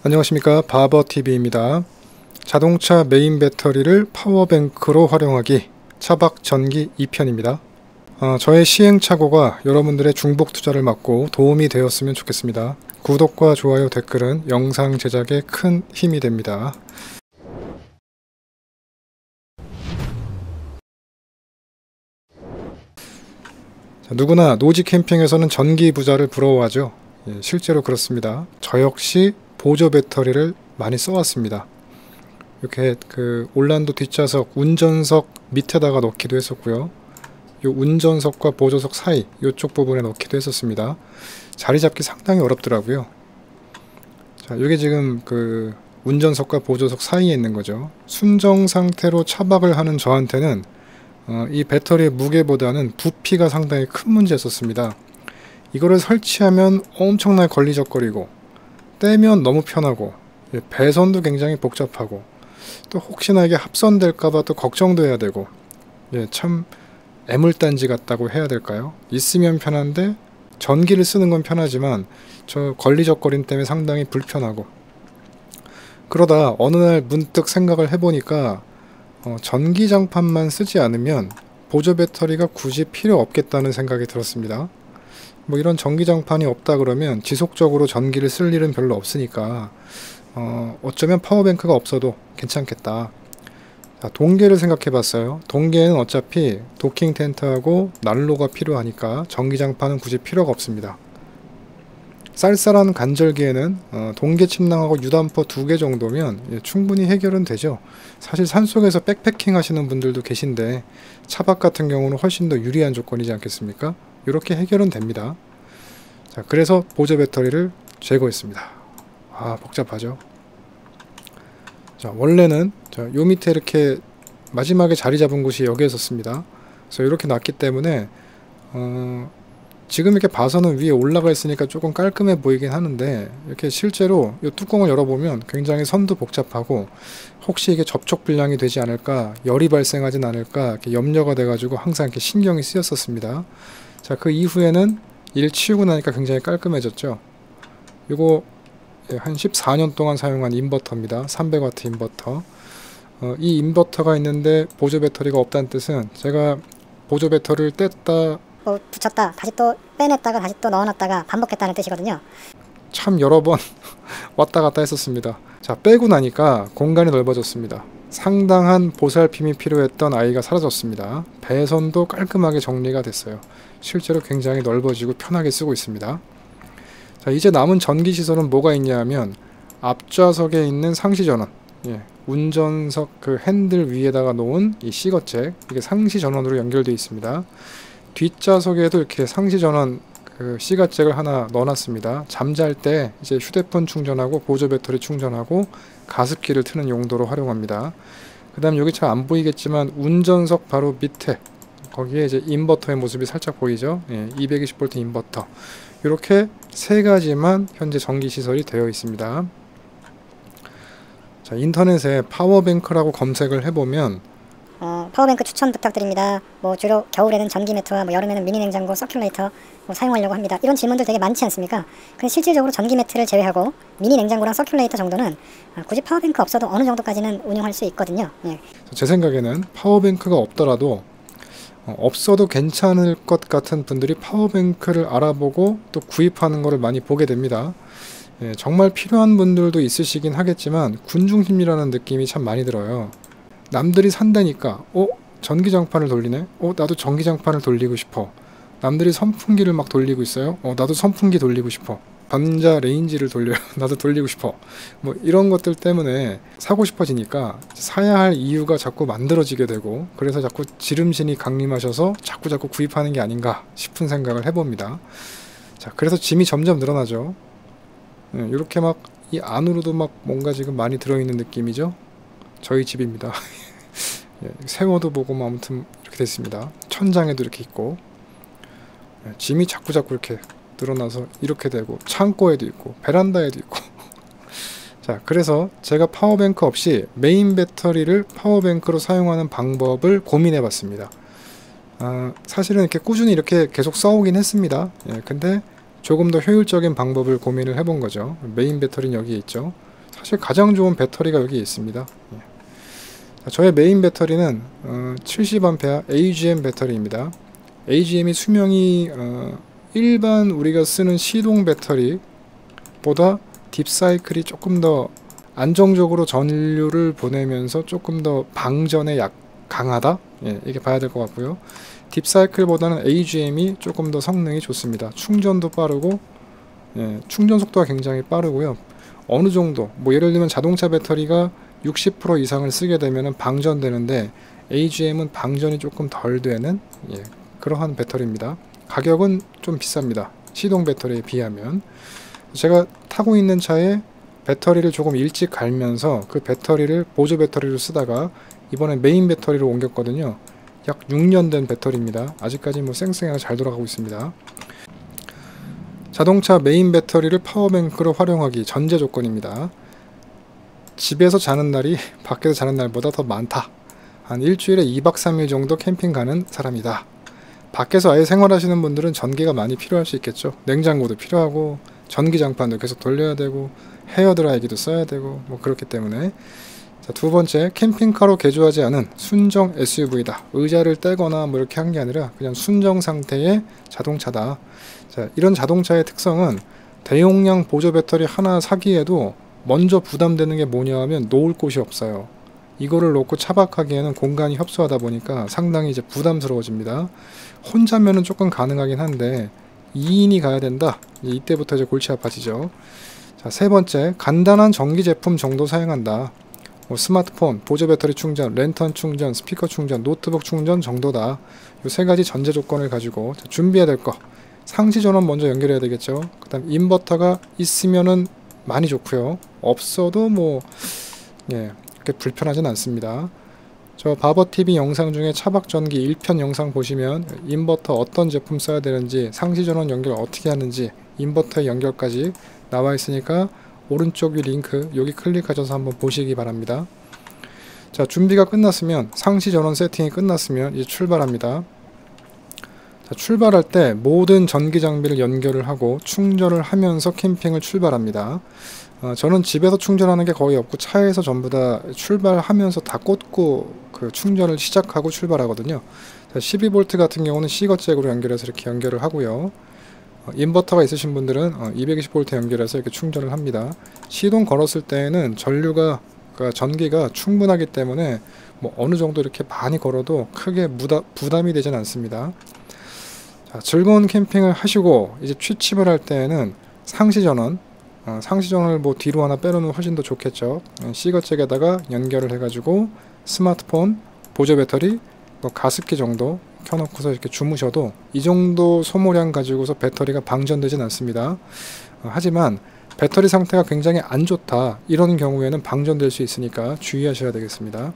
안녕하십니까, 바버TV입니다. 자동차 메인 배터리를 파워뱅크로 활용하기 차박 전기 2편입니다. 저의 시행착오가 여러분들의 중복 투자를 막고 도움이 되었으면 좋겠습니다. 구독과 좋아요, 댓글은 영상 제작에 큰 힘이 됩니다. 누구나 노지 캠핑에서는 전기 부자를 부러워하죠. 실제로 그렇습니다. 저 역시 보조 배터리를 많이 써왔습니다. 이렇게 올란도 뒷좌석 운전석 밑에다가 넣기도 했었고요. 이 운전석과 보조석 사이 이쪽 부분에 넣기도 했었습니다. 자리 잡기 상당히 어렵더라고요. 자, 이게 지금 운전석과 보조석 사이에 있는 거죠. 순정 상태로 차박을 하는 저한테는 이 배터리의 무게보다는 부피가 상당히 큰 문제였었습니다. 이거를 설치하면 엄청나게 걸리적거리고, 떼면 너무 편하고, 배선도 굉장히 복잡하고, 또 혹시나 이게 합선될까봐 또 걱정도 해야 되고, 참 애물단지 같다고 해야 될까요? 있으면 편한데 전기를 쓰는 건 편하지만 저 걸리적거림 때문에 상당히 불편하고, 그러다 어느 날 문득 생각을 해보니까 전기장판만 쓰지 않으면 보조 배터리가 굳이 필요 없겠다는 생각이 들었습니다. 뭐 이런 전기장판이 없다 그러면 지속적으로 전기를 쓸 일은 별로 없으니까 어쩌면 파워뱅크가 없어도 괜찮겠다. 자, 동계를 생각해 봤어요. 동계는 어차피 도킹 텐트하고 난로가 필요하니까 전기장판은 굳이 필요가 없습니다. 쌀쌀한 간절기에는 동계 침낭하고 유담퍼 2개 정도면 충분히 해결은 되죠. 사실 산속에서 백패킹 하시는 분들도 계신데 차박 같은 경우는 훨씬 더 유리한 조건이지 않겠습니까? 이렇게 해결은 됩니다. 자, 그래서 보조 배터리를 제거했습니다. 복잡하죠. 자, 원래는 요 밑에 이렇게 마지막에 자리 잡은 곳이 여기였었습니다. 그래서 이렇게 놨기 때문에 지금 이렇게 봐서는 위에 올라가 있으니까 조금 깔끔해 보이긴 하는데, 이렇게 실제로 이 뚜껑을 열어보면 굉장히 선도 복잡하고, 혹시 이게 접촉 불량이 되지 않을까, 열이 발생하진 않을까 이렇게 염려가 돼가지고 항상 이렇게 신경이 쓰였었습니다. 자, 그 이후에는 일 치우고 나니까 굉장히 깔끔해졌죠. 이거 한 14년 동안 사용한 인버터입니다. 300W 인버터. 이 인버터가 있는데 보조 배터리가 없다는 뜻은, 제가 보조 배터리를 뗐다 붙였다 다시 또 빼냈다가 다시 또 넣어놨다가 반복했다는 뜻이거든요. 참 여러 번 왔다 갔다 했었습니다. 자, 빼고 나니까 공간이 넓어졌습니다. 상당한 보살핌이 필요했던 아이가 사라졌습니다. 배선도 깔끔하게 정리가 됐어요. 실제로 굉장히 넓어지고 편하게 쓰고 있습니다. 자, 이제 남은 전기시설은 뭐가 있냐 하면, 앞좌석에 있는 상시전원, 운전석 핸들 위에다가 놓은 이 C거잭, 이게 상시전원으로 연결되어 있습니다. 뒷좌석에도 이렇게 상시전원 C가잭을 하나 넣어놨습니다. 잠잘 때 이제 휴대폰 충전하고 보조 배터리 충전하고 가습기를 트는 용도로 활용합니다. 그 다음 여기 잘 안 보이겠지만 운전석 바로 밑에 거기에 이제 인버터의 모습이 살짝 보이죠. 220V 인버터. 이렇게 세 가지만 현재 전기 시설이 되어 있습니다. 자, 인터넷에 파워뱅크라고 검색을 해보면 파워뱅크 추천 부탁드립니다. 주로 겨울에는 전기 매트와 여름에는 미니 냉장고, 서큘레이터 사용하려고 합니다. 이런 질문들 되게 많지 않습니까? 근데 실질적으로 전기 매트를 제외하고 미니 냉장고랑 서큘레이터 정도는 굳이 파워뱅크 없어도 어느 정도까지는 운영할 수 있거든요. 제 생각에는 파워뱅크가 없더라도 없어도 괜찮을 것 같은 분들이 파워뱅크를 알아보고 또 구입하는 것을 많이 보게 됩니다. 정말 필요한 분들도 있으시긴 하겠지만 군중심리라는 느낌이 참 많이 들어요. 남들이 산다니까 전기장판을 돌리네? 나도 전기장판을 돌리고 싶어. 남들이 선풍기를 막 돌리고 있어요. 나도 선풍기 돌리고 싶어. 전자 레인지를 돌려요. 나도 돌리고 싶어. 이런 것들 때문에 사고 싶어지니까 사야 할 이유가 자꾸 만들어지게 되고, 그래서 자꾸 지름신이 강림하셔서 자꾸 구입하는 게 아닌가 싶은 생각을 해봅니다. 자, 그래서 짐이 점점 늘어나죠. 이렇게 이 안으로도 뭔가 지금 많이 들어있는 느낌이죠. 저희 집입니다. 세워도 보고 아무튼 이렇게 됐습니다. 천장에도 이렇게 있고, 짐이 자꾸 이렇게 늘어나서 이렇게 되고, 창고에도 있고 베란다에도 있고. 자, 그래서 제가 파워뱅크 없이 메인 배터리를 파워뱅크로 사용하는 방법을 고민해 봤습니다. 사실은 이렇게 꾸준히 이렇게 계속 써오긴 했습니다. 근데 조금 더 효율적인 방법을 고민을 해본 거죠. 메인 배터리는 여기에 있죠. 사실 가장 좋은 배터리가 여기 있습니다. 자, 저의 메인 배터리는 70A AGM 배터리입니다. AGM이 수명이 일반 우리가 쓰는 시동 배터리보다 딥사이클이 조금 더 안정적으로 전류를 보내면서 조금 더 방전에 강하다? 이게 봐야 될 것 같고요. 딥사이클보다는 AGM이 조금 더 성능이 좋습니다. 충전도 빠르고, 충전 속도가 굉장히 빠르고요. 어느 정도, 뭐 예를 들면 자동차 배터리가 60% 이상을 쓰게 되면 방전되는데, AGM은 방전이 조금 덜 되는 그러한 배터리입니다. 가격은 좀 비쌉니다. 시동 배터리에 비하면. 제가 타고 있는 차에 배터리를 조금 일찍 갈면서 그 배터리를 보조 배터리로 쓰다가 이번에 메인 배터리로 옮겼거든요. 약 6년 된 배터리입니다. 아직까지 뭐 쌩쌩하게 잘 돌아가고 있습니다. 자동차 메인 배터리를 파워뱅크로 활용하기 전제 조건입니다. 집에서 자는 날이 밖에서 자는 날보다 더 많다. 한 일주일에 2박 3일 정도 캠핑 가는 사람이다. 밖에서 아예 생활하시는 분들은 전기가 많이 필요할 수 있겠죠. 냉장고도 필요하고 전기장판도 계속 돌려야 되고 헤어드라이기도 써야 되고 뭐 그렇기 때문에. 자, 두 번째, 캠핑카로 개조하지 않은 순정 SUV다. 의자를 떼거나 뭐 이렇게 한 게 아니라 그냥 순정 상태의 자동차다. 자, 이런 자동차의 특성은 대용량 보조 배터리 하나 사기에도 먼저 부담되는 게 뭐냐 하면 놓을 곳이 없어요. 이거를 놓고 차박하기에는 공간이 협소하다 보니까 상당히 이제 부담스러워집니다. 혼자면은 조금 가능하긴 한데 2인이 가야 된다. 이때부터 이제 골치 아파지죠. 자, 세 번째, 간단한 전기 제품 정도 사용한다. 뭐 스마트폰, 보조 배터리 충전, 랜턴 충전, 스피커 충전, 노트북 충전 정도다. 이 세 가지 전제 조건을 가지고 준비해야 될 거. 상시 전원 먼저 연결해야 되겠죠. 그 다음 인버터가 있으면은 많이 좋고요. 없어도 뭐 그렇게 불편하진 않습니다. 저 바버TV 영상 중에 차박전기 1편 영상 보시면 인버터 어떤 제품 써야 되는지, 상시전원 연결 어떻게 하는지, 인버터의 연결까지 나와 있으니까 오른쪽 위 링크 여기 클릭하셔서 한번 보시기 바랍니다. 자, 준비가 끝났으면, 상시전원 세팅이 끝났으면 이제 출발합니다. 자, 출발할 때 모든 전기 장비를 연결을 하고 충전을 하면서 캠핑을 출발합니다. 저는 집에서 충전하는 게 거의 없고 차에서 전부 다 출발하면서 다 꽂고 그 충전을 시작하고 출발하거든요. 12V 같은 경우는 C거잭으로 연결해서 이렇게 연결을 하고요. 인버터가 있으신 분들은 220V 연결해서 이렇게 충전을 합니다. 시동 걸었을 때에는 전류가, 그러니까 전기가 충분하기 때문에 뭐 어느 정도 이렇게 많이 걸어도 크게 부담이 되진 않습니다. 자, 즐거운 캠핑을 하시고 이제 취침을 할 때에는 상시전원, 상시전원을 뭐 뒤로 하나 빼놓으면 훨씬 더 좋겠죠. C거잭에다가 연결을 해가지고 스마트폰, 보조 배터리, 뭐 가습기 정도 켜놓고서 이렇게 주무셔도 이 정도 소모량 가지고서 배터리가 방전되진 않습니다. 하지만 배터리 상태가 굉장히 안 좋다, 이런 경우에는 방전될 수 있으니까 주의하셔야 되겠습니다.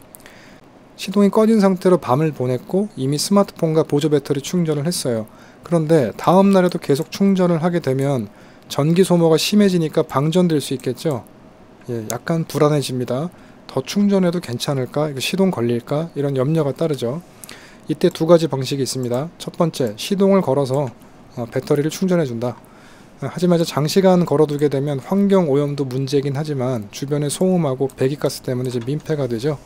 시동이 꺼진 상태로 밤을 보냈고 이미 스마트폰과 보조 배터리 충전을 했어요. 그런데 다음날에도 계속 충전을 하게 되면 전기 소모가 심해지니까 방전될 수 있겠죠. 약간 불안해집니다. 더 충전해도 괜찮을까? 이거 시동 걸릴까? 이런 염려가 따르죠. 이때 두 가지 방식이 있습니다. 첫 번째, 시동을 걸어서 배터리를 충전해 준다. 하지만 이제 장시간 걸어두게 되면 환경 오염도 문제이긴 하지만 주변의 소음하고 배기가스 때문에 이제 민폐가 되죠.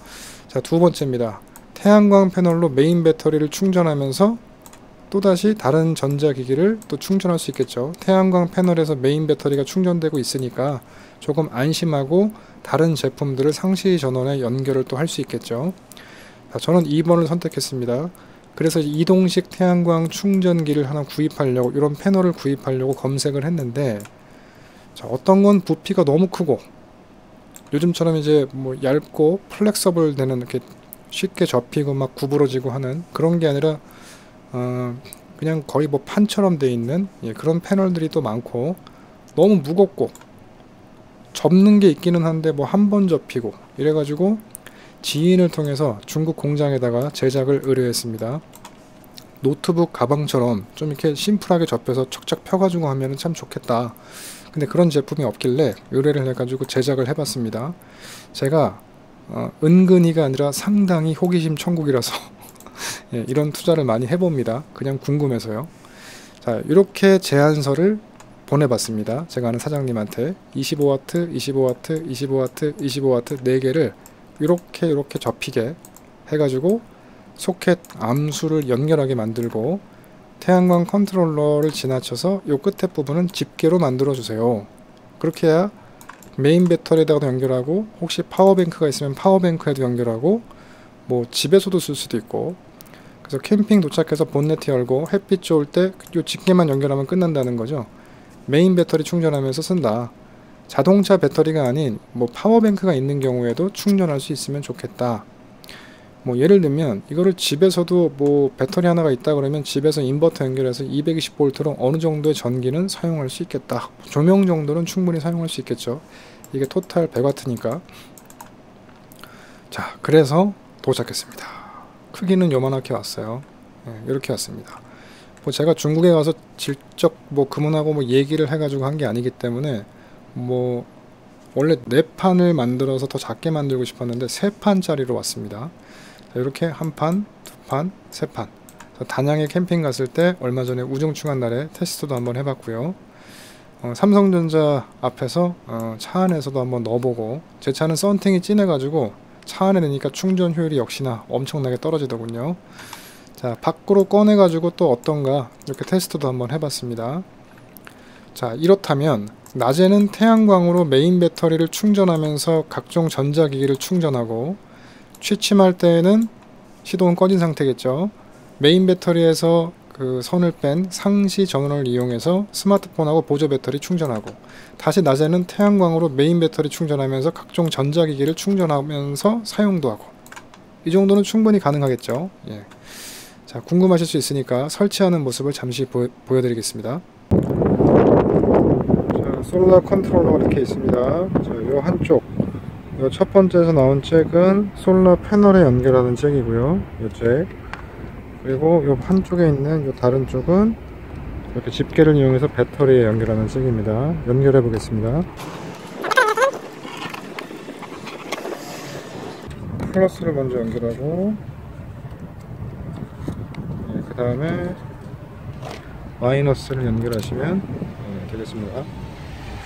자, 두 번째입니다. 태양광 패널로 메인 배터리를 충전하면서 또다시 다른 전자기기를 또 충전할 수 있겠죠. 태양광 패널에서 메인 배터리가 충전되고 있으니까 조금 안심하고 다른 제품들을 상시 전원에 연결을 또 할 수 있겠죠. 자, 저는 2번을 선택했습니다. 그래서 이동식 태양광 충전기를 하나 구입하려고, 이런 패널을 구입하려고 검색을 했는데, 자, 어떤 건 부피가 너무 크고 요즘처럼 이제 뭐 얇고 플렉서블 되는, 이렇게 쉽게 접히고 막 구부러지고 하는 그런 게 아니라 그냥 거의 뭐 판처럼 돼 있는 그런 패널들이 또 많고, 너무 무겁고 접는 게 있기는 한데 뭐 한 번 접히고 이래가지고 지인을 통해서 중국 공장에다가 제작을 의뢰했습니다. 노트북 가방처럼 좀 이렇게 심플하게 접혀서 척척 펴가지고 하면 참 좋겠다. 근데 그런 제품이 없길래 의뢰를 해가지고 제작을 해봤습니다. 제가 은근히가 아니라 상당히 호기심 천국이라서 이런 투자를 많이 해봅니다. 그냥 궁금해서요. 자, 이렇게 제안서를 보내봤습니다. 제가 아는 사장님한테 25W, 25W, 25W, 25W 4개를 이렇게 접히게 해가지고 소켓 암수를 연결하게 만들고 태양광 컨트롤러를 지나쳐서 이 끝에 부분은 집게로 만들어 주세요. 그렇게 해야 메인 배터리에다가도 연결하고 혹시 파워뱅크가 있으면 파워뱅크에도 연결하고 뭐 집에서도 쓸 수도 있고, 그래서 캠핑 도착해서 본네트 열고 햇빛 좋을 때 이 집게만 연결하면 끝난다는 거죠. 메인 배터리 충전하면서 쓴다. 자동차 배터리가 아닌 뭐 파워뱅크가 있는 경우에도 충전할 수 있으면 좋겠다. 뭐 예를 들면 이거를 집에서도 뭐 배터리 하나가 있다 그러면 집에서 인버터 연결해서 220V로 어느 정도의 전기는 사용할 수 있겠다. 조명 정도는 충분히 사용할 수 있겠죠. 이게 토탈 100W니까. 자, 그래서 도착했습니다. 크기는 요만하게 왔어요. 이렇게 왔습니다. 뭐 제가 중국에 가서 직접 뭐 그분하고 뭐 얘기를 해가지고 한 게 아니기 때문에 뭐 원래 4판을 만들어서 더 작게 만들고 싶었는데 3판짜리로 왔습니다. 이렇게 1판, 2판, 3판. 단양에 캠핑 갔을 때 얼마 전에 우중충한 날에 테스트도 한번 해봤고요. 삼성전자 앞에서 차 안에서도 한번 넣어보고, 제 차는 썬팅이 진해가지고 차 안에 넣으니까 충전 효율이 역시나 엄청나게 떨어지더군요. 자, 밖으로 꺼내가지고 또 어떤가 이렇게 테스트도 한번 해봤습니다. 자, 이렇다면 낮에는 태양광으로 메인 배터리를 충전하면서 각종 전자기기를 충전하고, 취침할 때에는 시동은 꺼진 상태겠죠. 메인 배터리에서 그 선을 뺀 상시 전원을 이용해서 스마트폰하고 보조 배터리 충전하고, 다시 낮에는 태양광으로 메인 배터리 충전하면서 각종 전자기기를 충전하면서 사용도 하고, 이 정도는 충분히 가능하겠죠. 예. 자, 궁금하실 수 있으니까 설치하는 모습을 잠시 보여드리겠습니다. 자, 솔라 컨트롤러가 이렇게 있습니다. 자, 요 한쪽, 요 첫 번째에서 나온 잭은 솔라 패널에 연결하는 잭이고요. 요 잭. 그리고 요 한쪽에 있는 요 다른 쪽은 이렇게 집게를 이용해서 배터리에 연결하는 잭입니다. 연결해 보겠습니다. 플러스를 먼저 연결하고, 그 다음에 마이너스를 연결하시면 되겠습니다.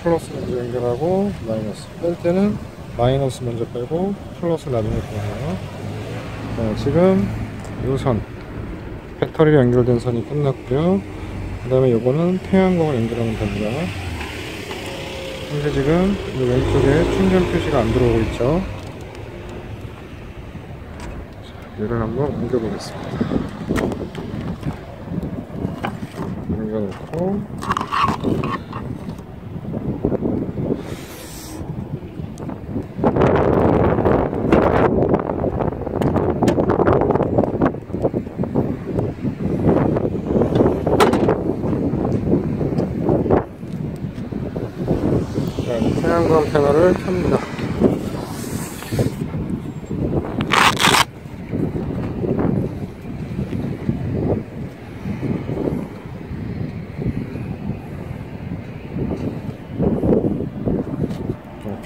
플러스 먼저 연결하고 마이너스 뺄 때는 마이너스 먼저 빼고 플러스 나중에 빼요. 지금 요 선, 배터리로 연결된 선이 끝났고요. 그 다음에 요거는 태양광을 연결하면 됩니다. 현재 지금 이 왼쪽에 충전 표시가 안 들어오고 있죠. 자, 얘를 한번 옮겨 보겠습니다. 옮겨놓고, 태양광 패널을 켭니다.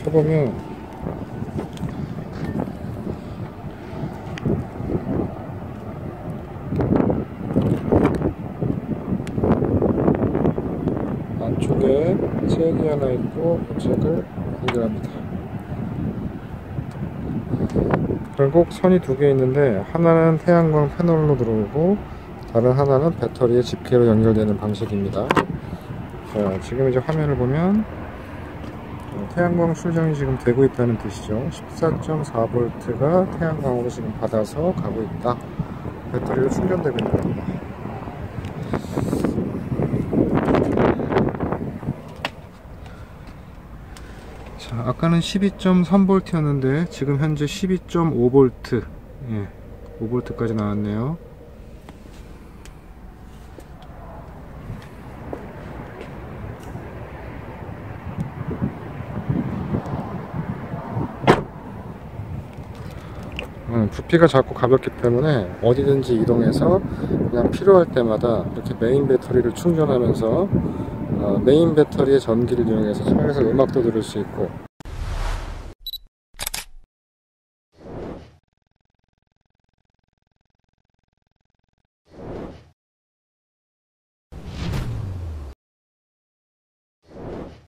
켜보면 안쪽에 잭이 하나 있고 그 잭을 연결합니다. 결국 선이 2개 있는데 하나는 태양광 패널로 들어오고 다른 하나는 배터리에 집게로 연결되는 방식입니다. 자, 지금 이제 화면을 보면 태양광 출력이 지금 되고 있다는 뜻이죠. 14.4V가 태양광으로 지금 받아서 가고 있다. 배터리로 충전되고 있는 겁니다. 자, 아까는 12.3V였는데 지금 현재 12.5V, 5V까지 나왔네요. 부피가 작고 가볍기 때문에 어디든지 이동해서 그냥 필요할 때마다 이렇게 메인 배터리를 충전하면서 메인 배터리의 전기를 이용해서 차에서 음악도 들을 수 있고,